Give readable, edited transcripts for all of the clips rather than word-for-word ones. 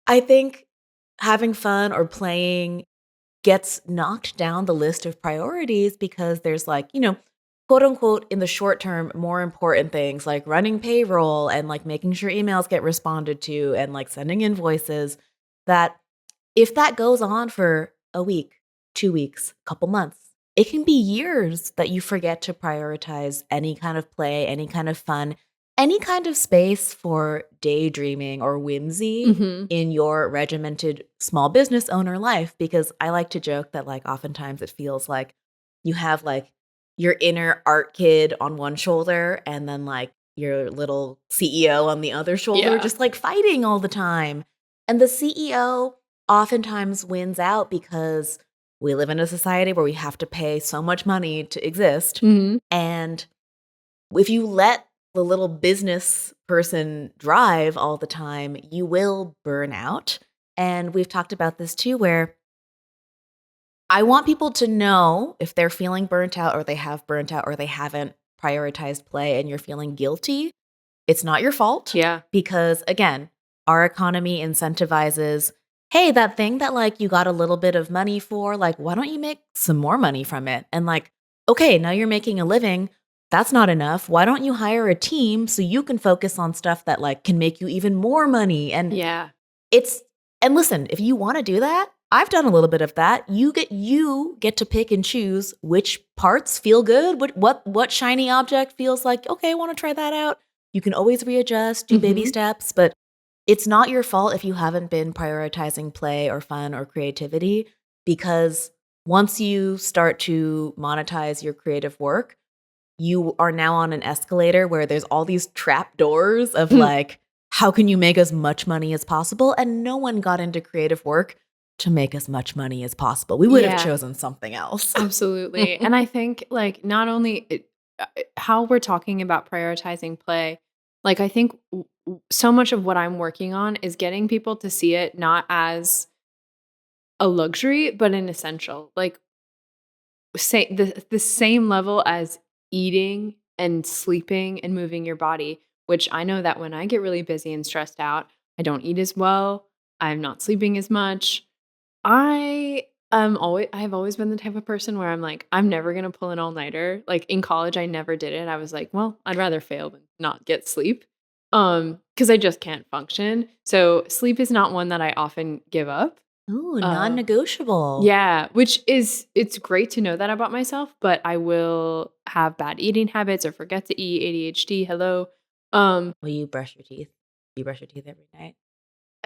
I think having fun or playing gets knocked down the list of priorities because there's like, quote unquote, in the short term, more important things like running payroll and like making sure emails get responded to and like sending invoices that if that goes on for a week, 2 weeks, couple months, it can be years that you forget to prioritize any kind of play, any kind of fun, any kind of space for daydreaming or whimsy Mm-hmm. in your regimented small business owner life. Because I like to joke that like oftentimes it feels like you have like your inner art kid on one shoulder and then like your little CEO on the other shoulder, Yeah. just like fighting all the time. And the CEO oftentimes wins out because we live in a society where we have to pay so much money to exist. Mm-hmm. And if you let the little business person drive all the time, you will burn out. And we've talked about this too, where I want people to know if they're feeling burnt out or they have burnt out or they haven't prioritized play and you're feeling guilty. It's not your fault. Yeah. Because again, our economy incentivizes, hey, that thing that like you got a little bit of money for, like, why don't you make some more money from it? And like, okay, now you're making a living. That's not enough. Why don't you hire a team so you can focus on stuff that like can make you even more money? And Yeah. and listen, if you want to do that, I've done a little bit of that. You get to pick and choose which parts feel good, what shiny object feels like, okay, I want to try that out. You can always readjust, do baby Mm-hmm. steps, but it's not your fault if you haven't been prioritizing play or fun or creativity, because once you start to monetize your creative work, you are now on an escalator where there's all these trap doors of like, how can you make as much money as possible? And no one got into creative work to make as much money as possible. We would have Yeah. chosen something else. Absolutely. And I think like not only how we're talking about prioritizing play, like I think so much of what I'm working on is getting people to see it not as a luxury, but an essential. Like say the same level as eating and sleeping and moving your body, which I know that when I get really busy and stressed out, I don't eat as well. I'm not sleeping as much. I've always been the type of person where I'm like, I'm never gonna pull an all-nighter. Like in college, I never did it. I was like, well, I'd rather fail than not get sleep. Because I just can't function. So sleep is not one that I often give up. Ooh, Uh, non-negotiable. yeah, it's great to know that about myself, but I will have bad eating habits or forget to eat, ADHD, hello. Will you brush your teeth? Do you brush your teeth every night?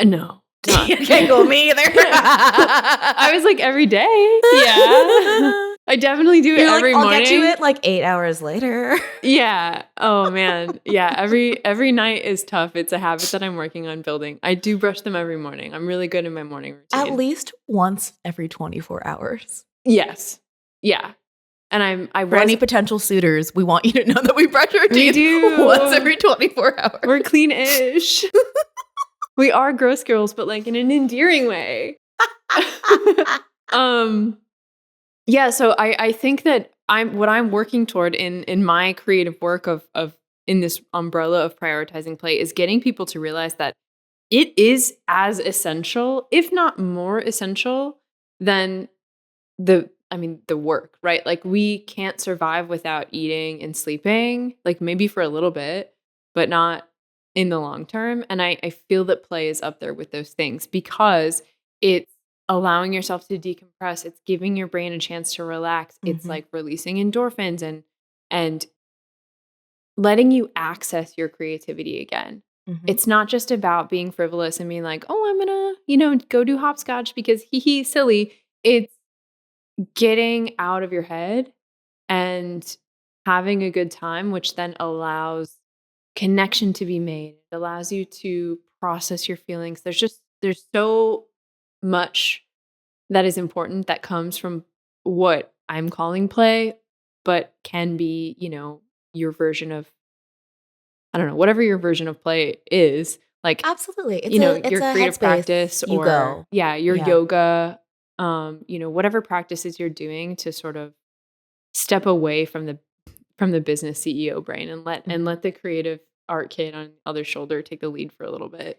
No. Not. Can't go me either. I was like every day. Yeah. I definitely do it You're every like, I'll morning. get to it like 8 hours later. Yeah. Oh man. Yeah. Every night is tough. It's a habit that I'm working on building. I do brush them every morning. I'm really good in my morning routine. At least once every 24 hours. Yes. Yeah. And For any potential suitors, we want you to know that we brush our teeth do. once every 24 hours. We're clean-ish. We are gross girls, but like in an endearing way. Yeah, so I think that what I'm working toward in my creative work of in this umbrella of prioritizing play is getting people to realize that it is as essential, if not more essential, than the work, right? Like we can't survive without eating and sleeping, like maybe for a little bit, but not in the long term. And I feel that play is up there with those things because it's allowing yourself to decompress. It's giving your brain a chance to relax. It's like releasing endorphins and letting you access your creativity again. It's not just about being frivolous and being like, oh, I'm gonna, go do hopscotch because hee silly. It's getting out of your head and having a good time, which then allows connection to be made. It allows you to process your feelings. There's so much that is important that comes from what I'm calling play, but can be, your version of, I don't know, whatever your version of play is. Like absolutely, it's your a creative headspace practice you or go. your yoga, whatever practices you're doing to sort of step away from the business CEO brain and let the creative art kid on the other shoulder take the lead for a little bit.